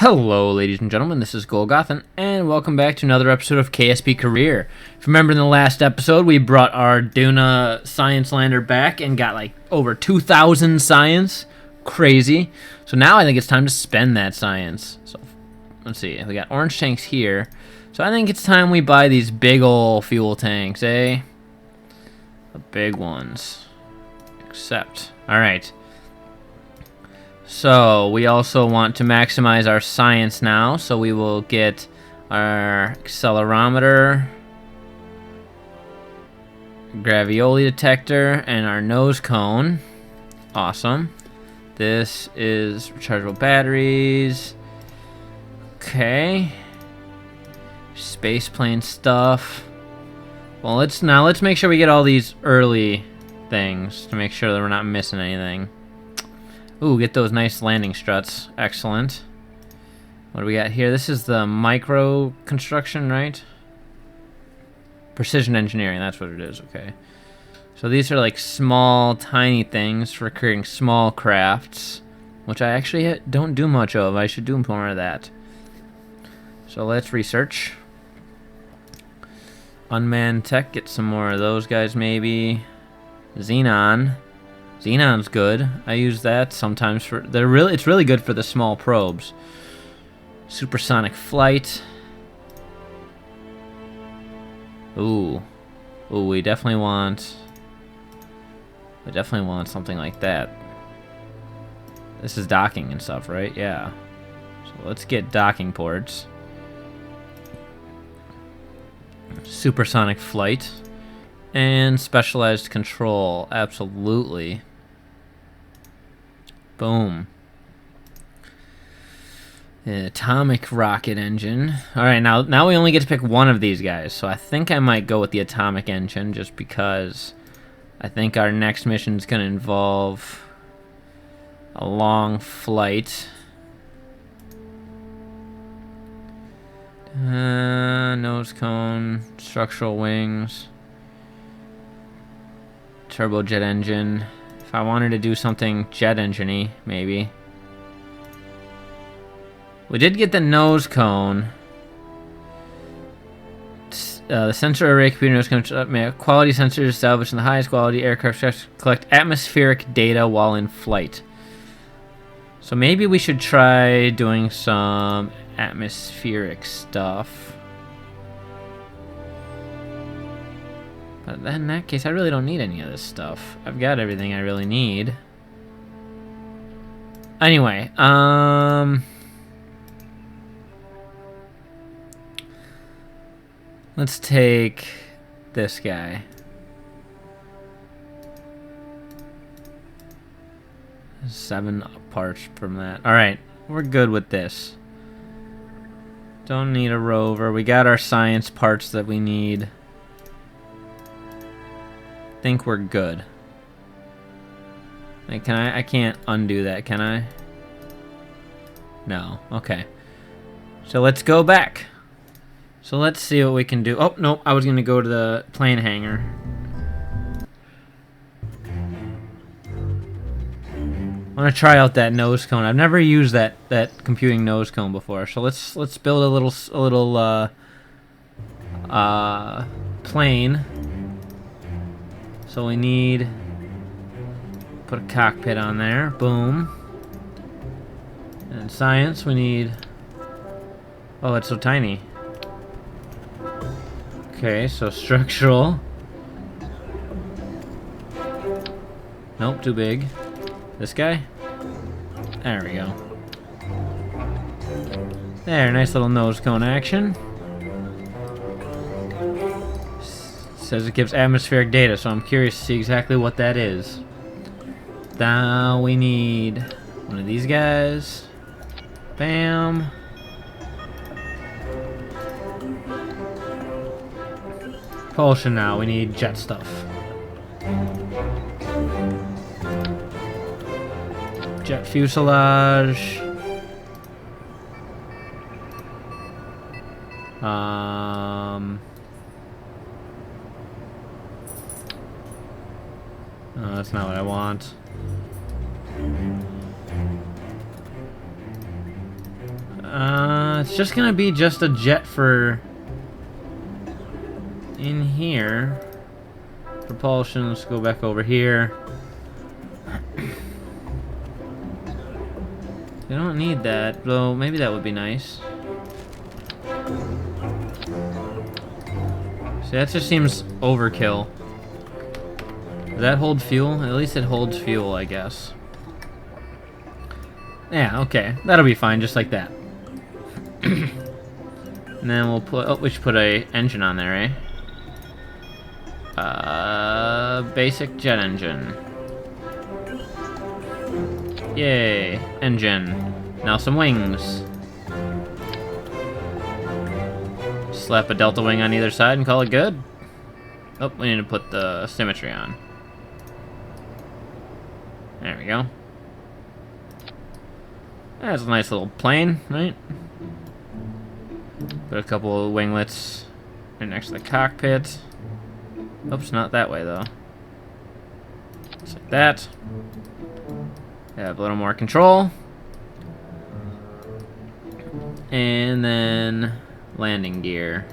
Hello, ladies and gentlemen, this is Golgothan, and welcome back to another episode of KSP Career. If you remember in the last episode, we brought our Duna Science Lander back and got like over 2,000 science. Crazy. So now I think it's time to spend that science. So let's see, we got orange tanks here. So I think it's time we buy these big ol' fuel tanks, eh? The big ones. Accept. Alright. So we also want to maximize our science now, so we will get our accelerometer, gravioli detector, and our Nosecone. Awesome. This is rechargeable batteries. Okay. Space plane stuff. Well, let's make sure we get all these early things to make sure that we're not missing anything. Ooh, get those nice landing struts. Excellent. What do we got here? This is the micro construction, right? Precision engineering, that's what it is, okay. So these are like small, tiny things for creating small crafts, which I actually don't do much of. I should do more of that. So let's research. Unmanned tech, get some more of those guys maybe. Xenon. Xenon's good. I use that sometimes for it's really good for the small probes. Supersonic flight. Ooh, we definitely want something like that. This is docking and stuff, right? Yeah. So let's get docking ports. Supersonic flight and specialized control. Absolutely. Boom. Atomic rocket engine. Alright, now we only get to pick one of these guys, so I think I might go with the atomic engine just because I think our next mission is going to involve a long flight. Nose cone, structural wings, turbojet engine. If I wanted to do something jet engine-y, maybe. We did get the nose cone. The sensor array computer nose cone, quality sensors established in the highest quality aircraft collect atmospheric data while in flight. So maybe we should try doing some atmospheric stuff. But then in that case, I really don't need any of this stuff. I've got everything I really need. Anyway, let's take this guy. 7 parts from that. Alright, we're good with this. Don't need a rover. We got our science parts that we need. Think we're good. Like, I can't undo that, can I? No. Okay. So let's go back. So let's see what we can do. Oh, no, I was going to go to the plane hangar. I want to try out that nose cone. I've never used that computing nose cone before. So let's build a little plane. So we need put a cockpit on there. Boom. And science, we need. Oh, it's so tiny. Okay, so structural. Nope, too big. This guy? There we go. There, nice little nose cone action. Says it gives atmospheric data, so I'm curious to see exactly what that is. Now we need one of these guys. Bam. Propulsion now, we need jet stuff. Jet fuselage. No, that's not what I want. It's just gonna be just a jet for in here. Propulsion, let's go back over here. We don't need that, though maybe that would be nice. See, that just seems overkill. Does that hold fuel? At least it holds fuel, I guess. Yeah, okay. That'll be fine, just like that. And then we'll put... Oh, we should put a engine on there, eh? Basic jet engine. Yay, engine. Now some wings. Slap a delta wing on either side and call it good. Oh, we need to put the symmetry on. There we go. That's a nice little plane, right? Put a couple of winglets right next to the cockpit. Oops, not that way though. Just like that. Have a little more control. And then landing gear.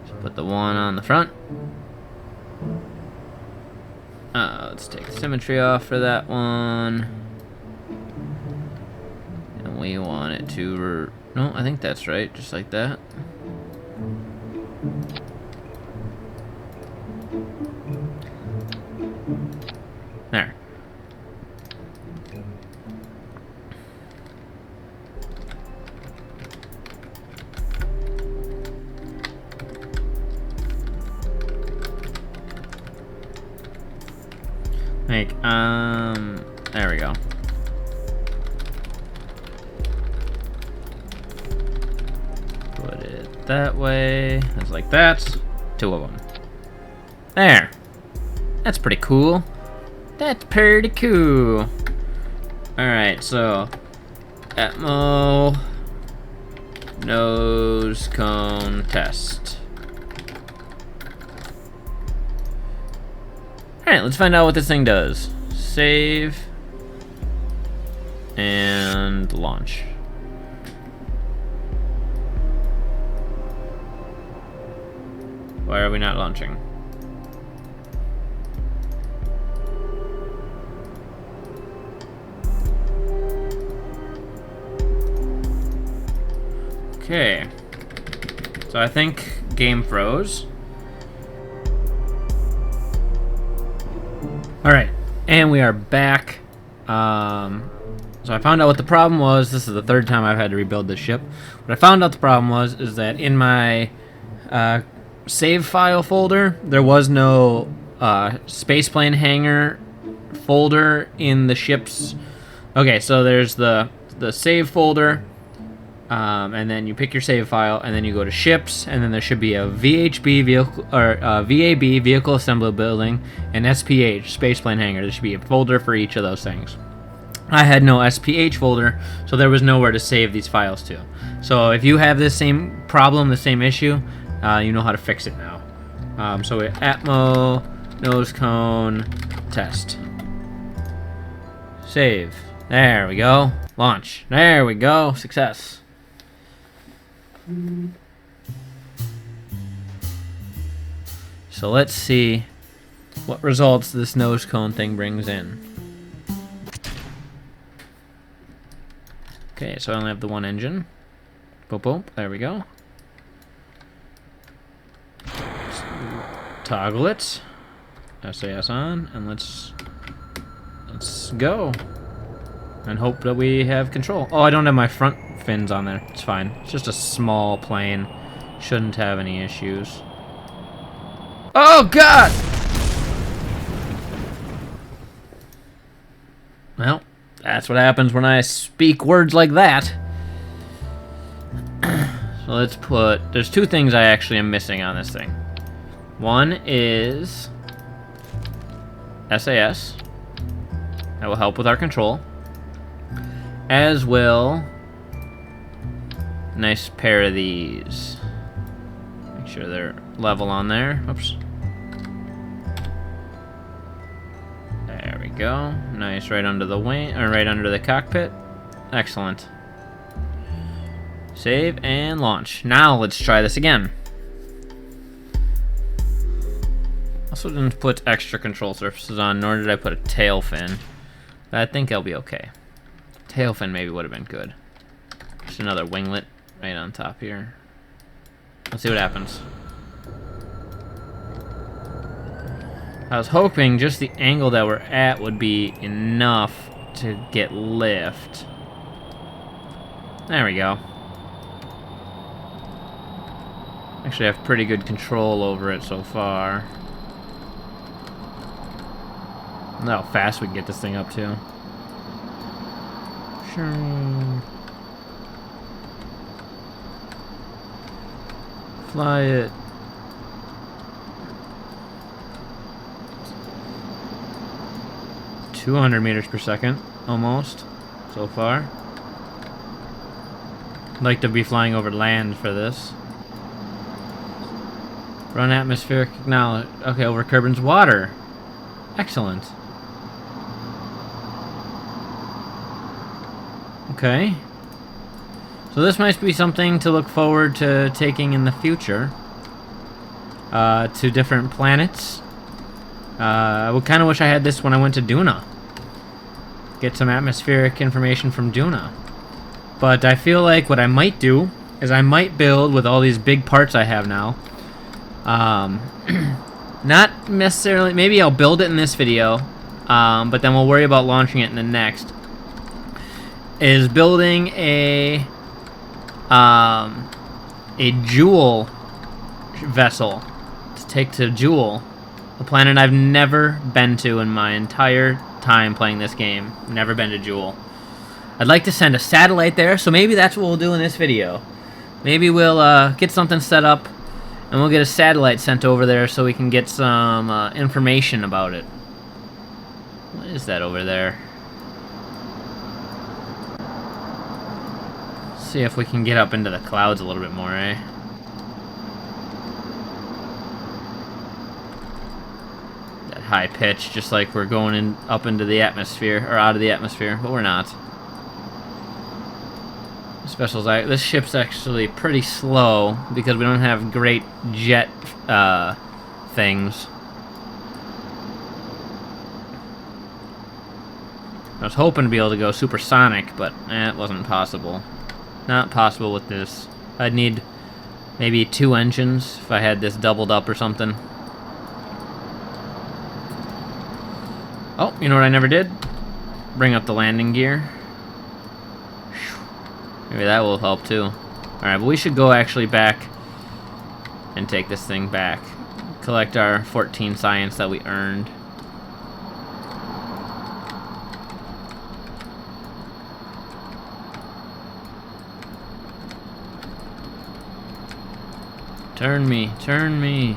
Just put the one on the front. Let's take the symmetry off for that one. And we want it to... No, I think that's right, just like that. There. There we go. Put it that way. That's like that. Two of them. There. That's pretty cool. That's pretty cool. Alright, so Atmo Nosecone test. Alright, let's find out what this thing does. Save and launch. Why are we not launching? Okay, so I think game froze. Alright, and we are back. So I found out what the problem was. This is the third time I've had to rebuild this ship. What I found out the problem was is that in my save file folder, there was no spaceplane hangar folder in the ship's... Okay, so there's the save folder. And then you pick your save file, and then you go to ships, and then there should be a VHB vehicle or VAB vehicle assembly building, and SPH spaceplane hangar. There should be a folder for each of those things. I had no SPH folder, so there was nowhere to save these files to. So if you have this same problem, the same issue, you know how to fix it now. So we Atmo Nosecone test. Save. There we go. Launch. There we go. Success. So let's see what results this Nosecone thing brings in. Okay, so I only have the one engine. Boop, boop. There we go. Let's toggle it. SAS on, and let's go. And hope that we have control. Oh, I don't have my front fins on there. It's fine. It's just a small plane. Shouldn't have any issues. Oh, God! Well, that's what happens when I speak words like that. So let's put... There's two things I actually am missing on this thing. One is SAS. That will help with our control. As will... Nice pair of these. Make sure they're level on there. Oops. There we go. Nice, right under the wing, or right under the cockpit. Excellent. Save and launch. Now let's try this again. Also didn't put extra control surfaces on, nor did I put a tail fin. But I think I'll be okay. Tail fin maybe would have been good. Just another winglet right on top here. Let's see what happens. I was hoping just the angle that we're at would be enough to get lift. There we go. Actually, I have pretty good control over it so far. I don't know how fast we can get this thing up to. Sure. Fly it. "200 meters per second, almost, so far. I'd like to be flying over land for this. Run atmospheric acknowledge. Okay, over Kerbin's water. Excellent. Okay. So this might be something to look forward to taking in the future. To different planets. I would kind of wish I had this when I went to Duna. Get some atmospheric information from Duna. But I feel like what I might do is I might build with all these big parts I have now. Not necessarily, maybe I'll build it in this video, but then we'll worry about launching it in the next. Is building a Jool vessel to take to Jool, a planet I've never been to in my entire time playing this game. Never been to Jool. I'd like to send a satellite there, so maybe that's what we'll do in this video. Maybe we'll get something set up, and we'll get a satellite sent over there so we can get some information about it. What is that over there? See if we can get up into the clouds a little bit more, eh? That high pitch, just like we're going up into the atmosphere, or out of the atmosphere, but we're not. This ship's actually pretty slow because we don't have great jet things. I was hoping to be able to go supersonic, but it wasn't possible. Not possible with this. I'd need maybe 2 engines if I had this doubled up or something. Oh, you know what I never did? Bring up the landing gear. Maybe that will help too. Alright, but we should go actually back and take this thing back. Collect our 14 science that we earned. Turn me, turn me.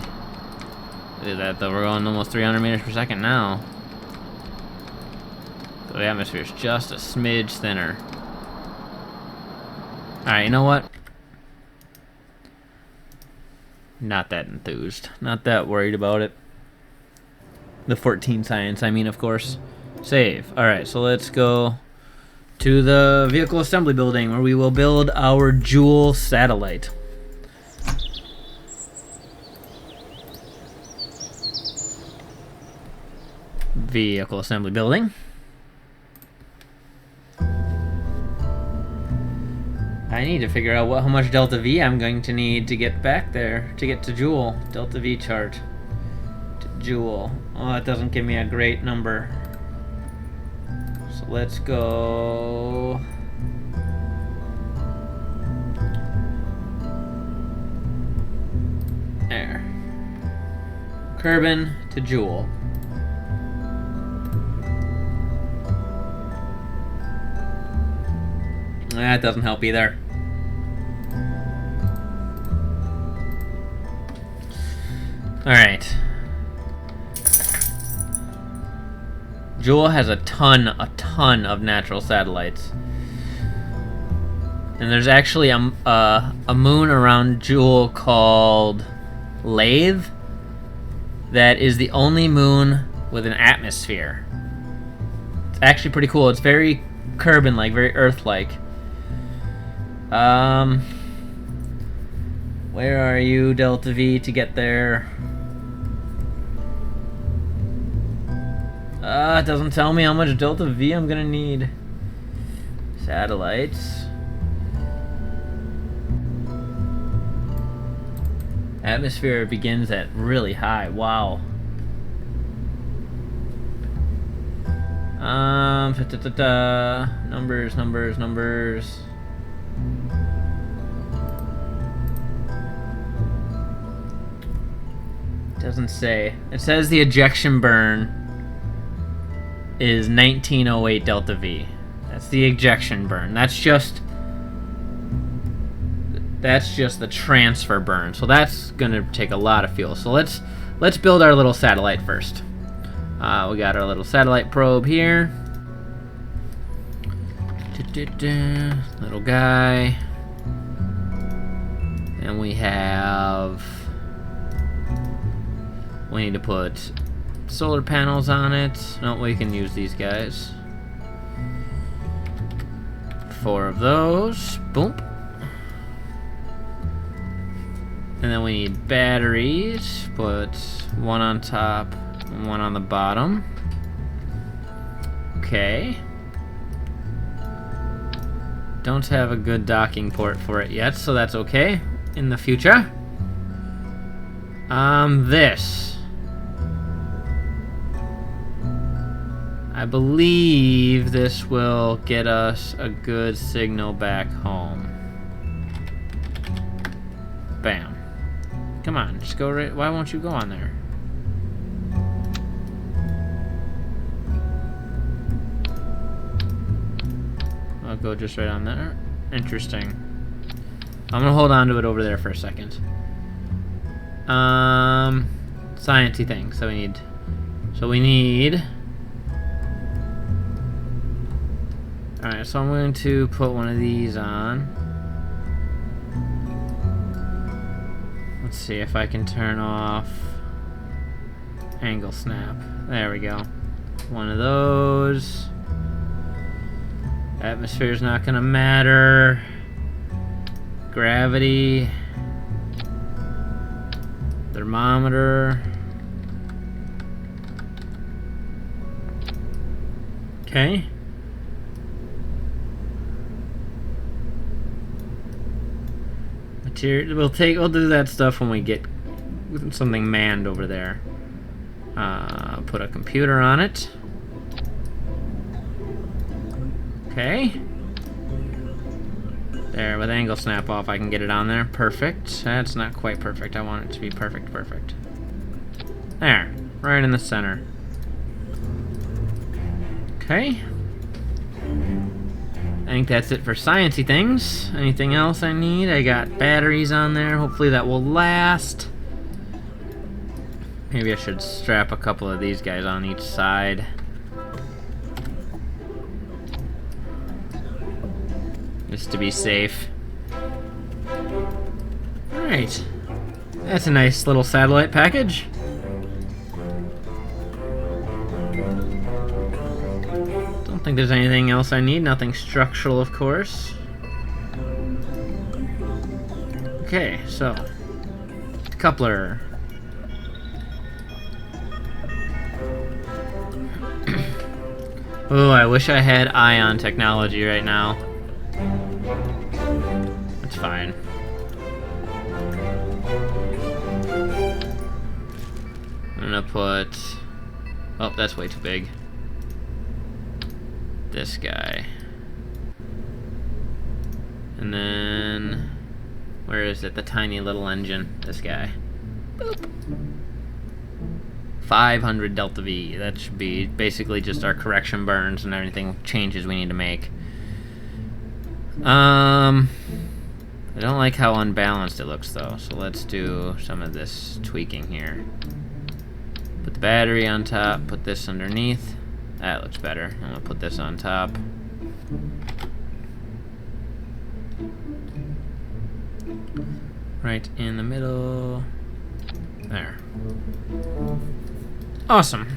Look at that though, we're going almost 300 meters per second now. So the atmosphere's just a smidge thinner. Alright, you know what? Not that enthused. Not that worried about it. The 14 science, I mean, of course. Save. Alright, so let's go to the vehicle assembly building where we will build our Jool satellite. Vehicle assembly building. I need to figure out how much delta V I'm going to need to get back there, to get to Jool. Delta V chart. To Jool. Oh, it doesn't give me a great number. So let's go... There. Kerbin to Jool. That doesn't help either. Alright. Jool has a ton of natural satellites. And there's actually a moon around Jool called Lathe that is the only moon with an atmosphere. actually pretty cool. It's very Kerbal-like, very Earth-like. Where are you, Delta V, to get there? It doesn't tell me how much Delta V I'm gonna need. Satellites. Atmosphere begins at really high. Wow. Numbers. Doesn't say. It says the ejection burn is 1908 Delta V. That's the ejection burn. That's just the transfer burn. So that's gonna take a lot of fuel. So let's build our little satellite first. We got our little satellite probe here. Little guy. And we need to put solar panels on it. No, we can use these guys. 4 of those. Boom. And then we need batteries. Put 1 on top and 1 on the bottom. Okay. Don't have a good docking port for it yet, so that's okay in the future. This. I believe this will get us a good signal back home. Bam. Come on, just go right. Why won't you go on there? I'll go just right on there. Interesting. I'm gonna hold on to it over there for a second. Sciencey thing. So we need. Alright, so I'm going to put one of these on. Let's see if I can turn off angle snap. There we go. One of those. Atmosphere's not gonna matter. Gravity. Thermometer. Okay. We'll do that stuff when we get something manned over there. Put a computer on it. Okay. There, with angle snap off, I can get it on there. Perfect. That's not quite perfect. I want it to be perfect. There, right in the center. Okay. I think that's it for sciencey things. Anything else I need? I got batteries on there. Hopefully that will last. Maybe I should strap a couple of these guys on each side. Just to be safe. Alright. That's a nice little satellite package. Don't think there's anything else I need. Nothing structural, of course. Okay, so coupler. Oh, I wish I had ion technology right now. That's fine. I'm gonna put... Oh, that's way too big. This guy. And then... Where is it? The tiny little engine. This guy. Boop. 500 Delta V. That should be basically just our correction burns and everything changes we need to make. I don't like how unbalanced it looks though, so let's do some of this tweaking here. Put the battery on top, put this underneath. That looks better. I'm gonna put this on top. Right in the middle. There. Awesome.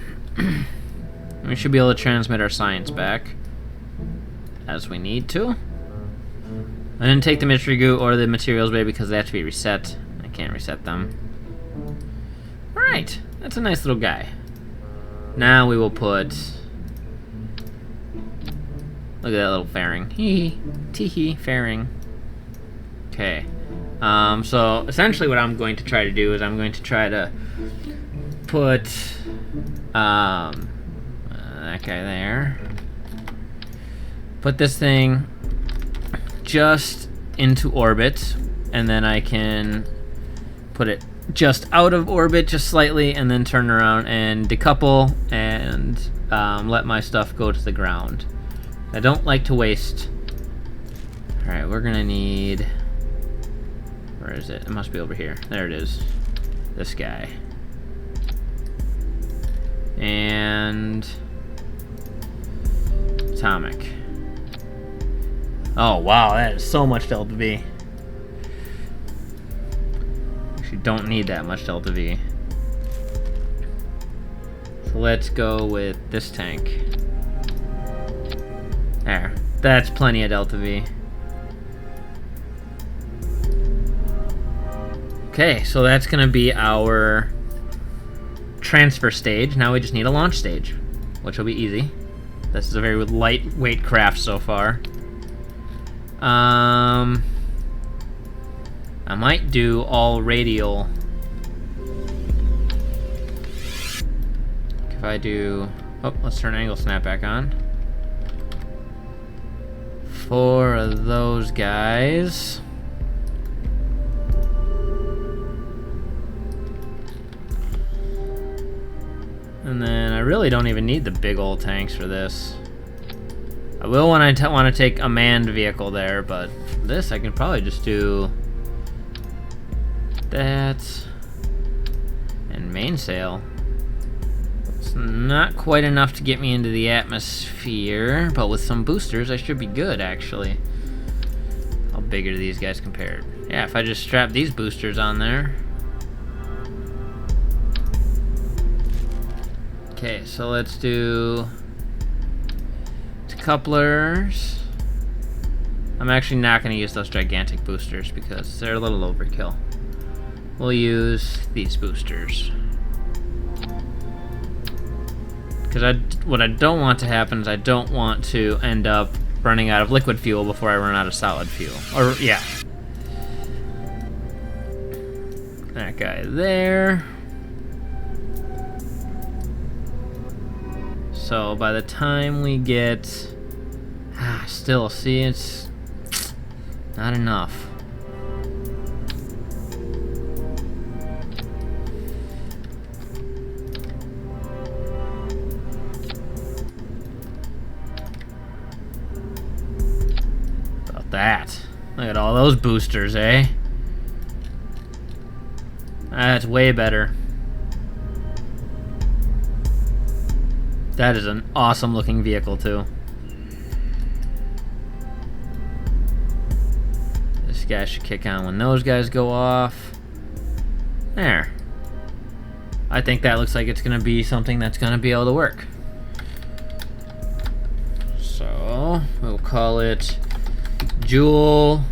We should be able to transmit our science back as we need to. I didn't take the mystery goo or the materials bay because they have to be reset. I can't reset them. Alright, that's a nice little guy. Now we will put... Look at that little fairing. Hee tee fairing. Okay. So essentially what I'm going to try to do is I'm going to try to put that guy there. Put this thing just into orbit, and then I can put it just out of orbit just slightly, and then turn around and decouple and let my stuff go to the ground. I don't like to waste. Alright, we're gonna need... Where is it? It must be over here. There it is. This guy. And... Atomic. Oh wow, that is so much delta V. Actually don't need that much delta V. So let's go with this tank. There. That's plenty of delta V. Okay, so that's gonna be our transfer stage. Now we just need a launch stage, which will be easy. This is a very lightweight craft so far. I might do all radial. If I do... Oh, let's turn angle snap back on. 4 of those guys. And then I really don't even need the big old tanks for this. I will when I want to take a manned vehicle there, but for this I can probably just do that and mainsail. It's not quite enough to get me into the atmosphere, but with some boosters I should be good actually. How big are these guys compared? Yeah, if I just strap these boosters on there. Okay, so let's do couplers. I'm actually not going to use those gigantic boosters because they're a little overkill. We'll use these boosters. Because what I don't want to happen is I don't want to end up running out of liquid fuel before I run out of solid fuel. Or, yeah. That guy there. So by the time we get... still, see, it's not enough. About that. Look at all those boosters, eh? That's way better. That is an awesome looking vehicle too. This guy should kick on when those guys go off. There. I think that looks like it's gonna be something that's gonna be able to work. So we'll call it Jool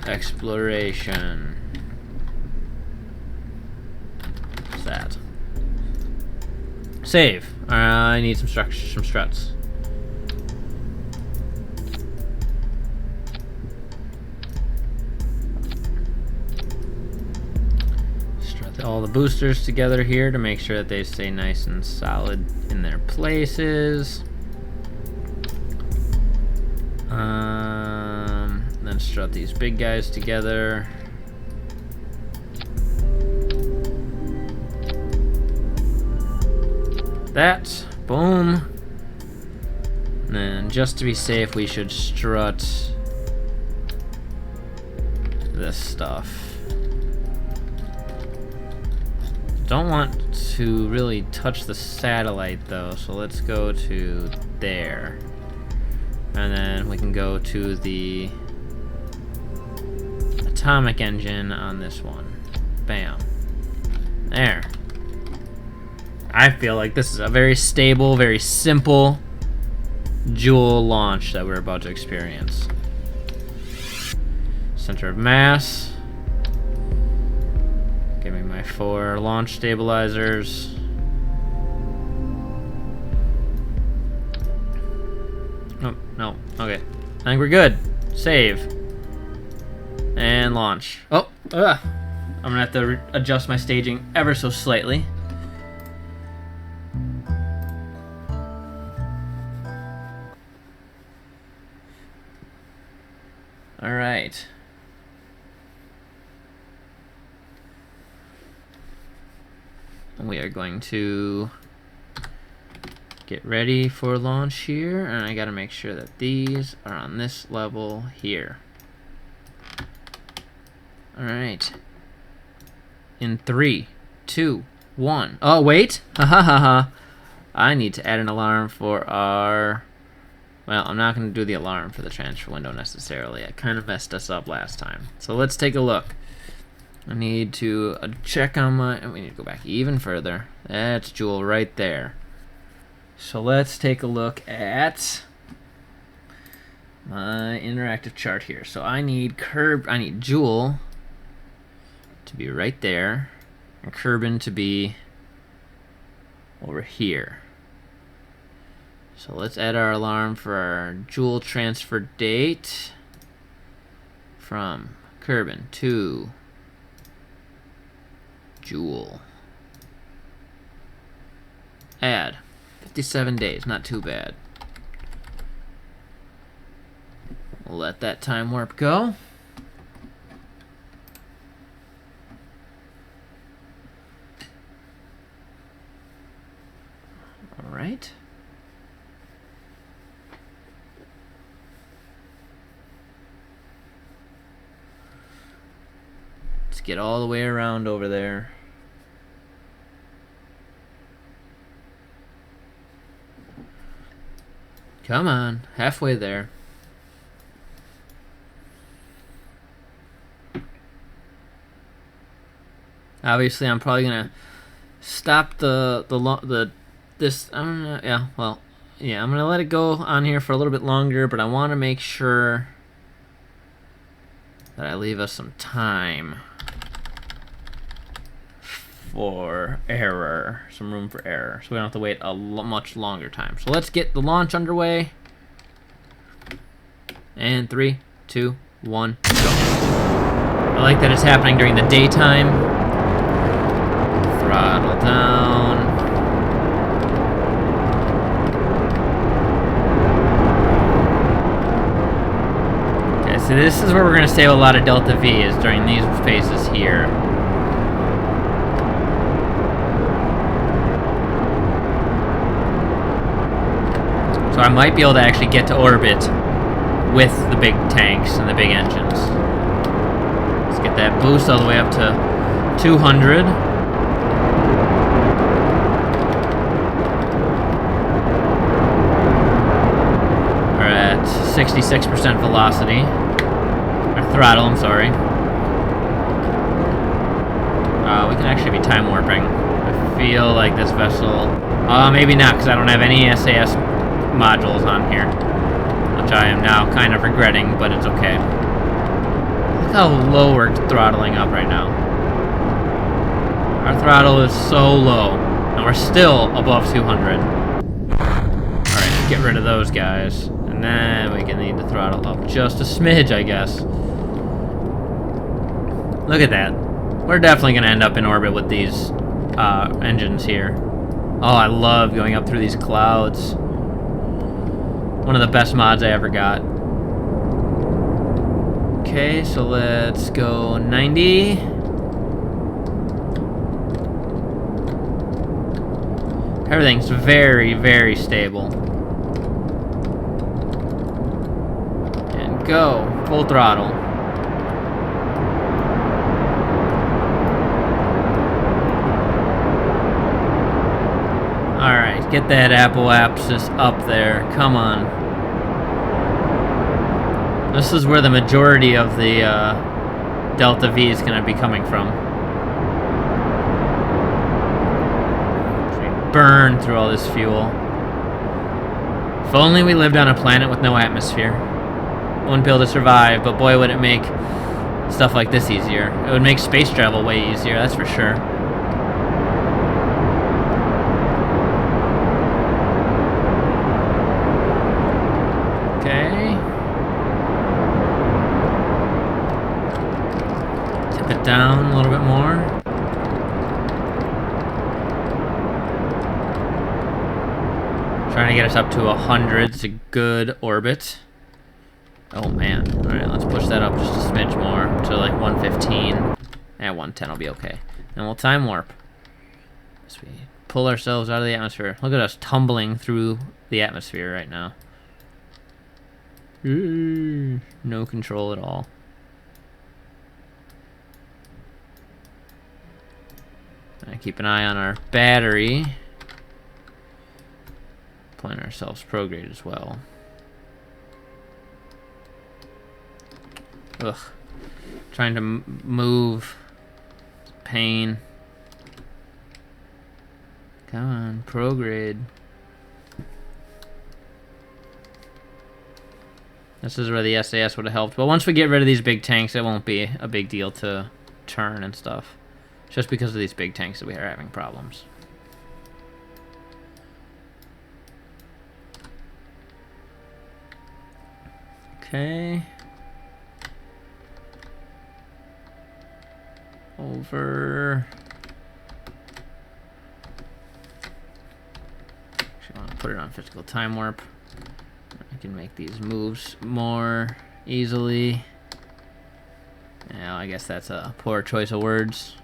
Exploration. What's that? Save. I need some structures, some struts. Strut all the boosters together here to make sure that they stay nice and solid in their places. Then strut these big guys together. That, boom. And then just to be safe, we should strut this stuff. Don't want to really touch the satellite though, so let's go to there. And then we can go to the atomic engine on this one. Bam. There. I feel like this is a very stable, very simple Jool launch that we're about to experience. Center of mass. Give me my 4 launch stabilizers. Oh, no. Okay. I think we're good. Save. And launch. Oh, I'm gonna have to adjust my staging ever so slightly. All right. We are going to get ready for launch here, and I gotta make sure that these are on this level here. All right. In 3, 2, 1. Oh, wait. Ha ha ha ha. I need to add an alarm for our... Well, I'm not going to do the alarm for the transfer window necessarily. I kind of messed us up last time. So let's take a look. I need to check on my... We need to go back even further. That's Jool right there. So let's take a look at my interactive chart here. So I need Jool to be right there, and Kerbin to be over here. So let's add our alarm for our Jool transfer date from Kerbin to Jool. Add 57 days, not too bad. We'll let that time warp go. All right. Let's get all the way around over there. Come on, halfway there. Obviously, I'm probably gonna stop this. I'm gonna, yeah, well, yeah, I'm gonna let it go on here for a little bit longer, but I want to make sure that I leave us some time for error, some room for error, so we don't have to wait a much longer time. So let's get the launch underway. And 3, 2, 1, go. I like that it's happening during the daytime. Throttle down. Okay, so this is where we're going to save a lot of delta V, is during these phases here. So I might be able to actually get to orbit with the big tanks and the big engines. Let's get that boost all the way up to 200. We're at 66% velocity. Or throttle, I'm sorry. We can actually be time warping. I feel like this vessel... maybe not, because I don't have any SAS modules on here, which I am now kind of regretting, but it's okay. Look how low we're throttling up right now. Our throttle is so low, and we're still above 200. Alright, get rid of those guys, and then we can need to throttle up just a smidge, I guess. Look at that. We're definitely going to end up in orbit with these engines here. Oh, I love going up through these clouds. One of the best mods I ever got. Okay, so let's go 90. Everything's very, very stable. And go. Full throttle. Alright, get that apoapsis up there. Come on. This is where the majority of the delta V is going to be coming from. burn through all this fuel. If only we lived on a planet with no atmosphere. Wouldn't be able to survive, but boy would it make stuff like this easier. It would make space travel way easier, that's for sure. Okay. Tip it down a little bit more. Trying to get us up to 100. It's a good orbit. Oh man. Alright, let's push that up just a smidge more to like 115. Yeah, 110 will be okay. And we'll time warp. As we pull ourselves out of the atmosphere. Look at us tumbling through the atmosphere right now. No control at all. And keep an eye on our battery. Point ourselves prograde as well. Ugh. Trying to move. Pain. Come on, prograde. This is where the SAS would have helped. But once we get rid of these big tanks, it won't be a big deal to turn and stuff. Just because of these big tanks that we are having problems. Okay. Over. Actually, I want to put it on physical time warp. I can make these moves more easily. Yeah, I guess that's a poor choice of words.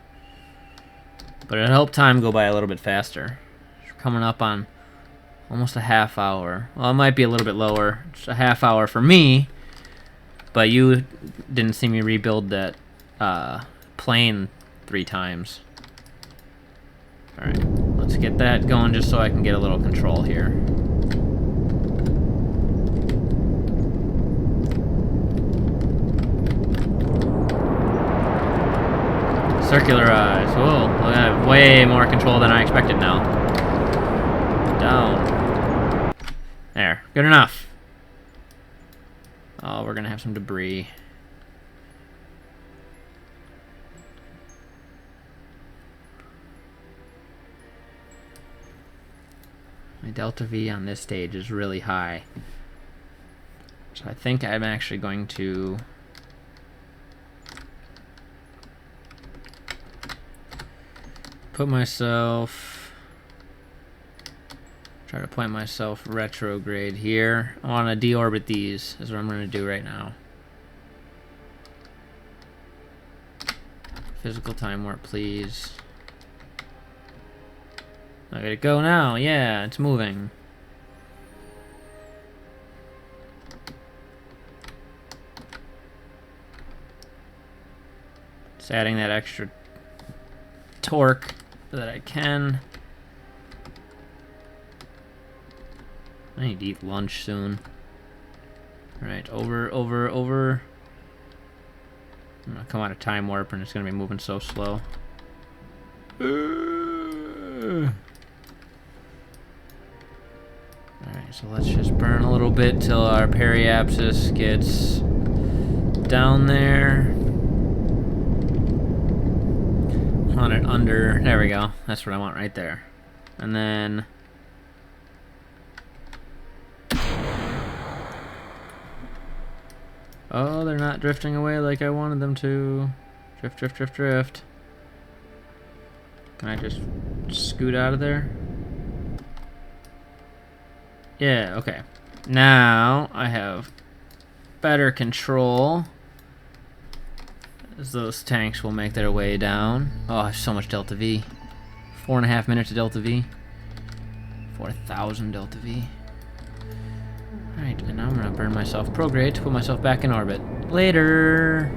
But it'll help time go by a little bit faster. We're coming up on almost a half hour. Well, it might be a little bit lower. It's a half hour for me. But you didn't see me rebuild that plane 3 times. Alright, let's get that going just so I can get a little control here. Circularize. Whoa, I have way more control than I expected now. Down. There, good enough. Oh, we're gonna have some debris. My delta V on this stage is really high. So I think I'm actually going to put myself, try to point myself retrograde here. I want to deorbit these, is what I'm going to do right now. Physical time warp, please. I gotta go now. Yeah, it's moving. Just adding that extra torque that I can. I need to eat lunch soon. Alright, over. I'm gonna come out of time warp and it's gonna be moving so slow. Alright, so let's just burn a little bit till our periapsis gets down there. On it under, there we go. That's what I want right there. And then oh, they're not drifting away like I wanted them to. Drift. Can I just scoot out of there? Yeah, okay. Now I have better control as those tanks will make their way down. Oh, I have so much delta V. 4.5 minutes of delta V. 4,000 delta V. Alright, and now I'm gonna burn myself prograde to put myself back in orbit. Later!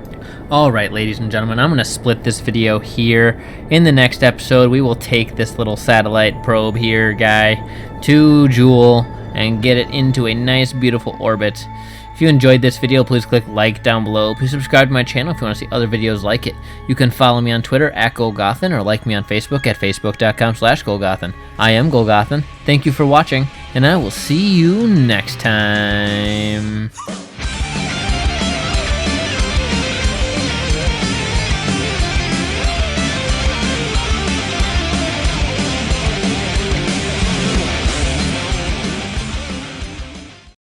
Alright, ladies and gentlemen, I'm gonna split this video here. In the next episode, we will take this little satellite probe here, guy, to Jool and get it into a nice, beautiful orbit. If you enjoyed this video, please click like down below. Please subscribe to my channel if you want to see other videos like it. You can follow me on Twitter @Golgothan or like me on Facebook at facebook.com/Golgothan. I am Golgothan. Thank you for watching, and I will see you next time.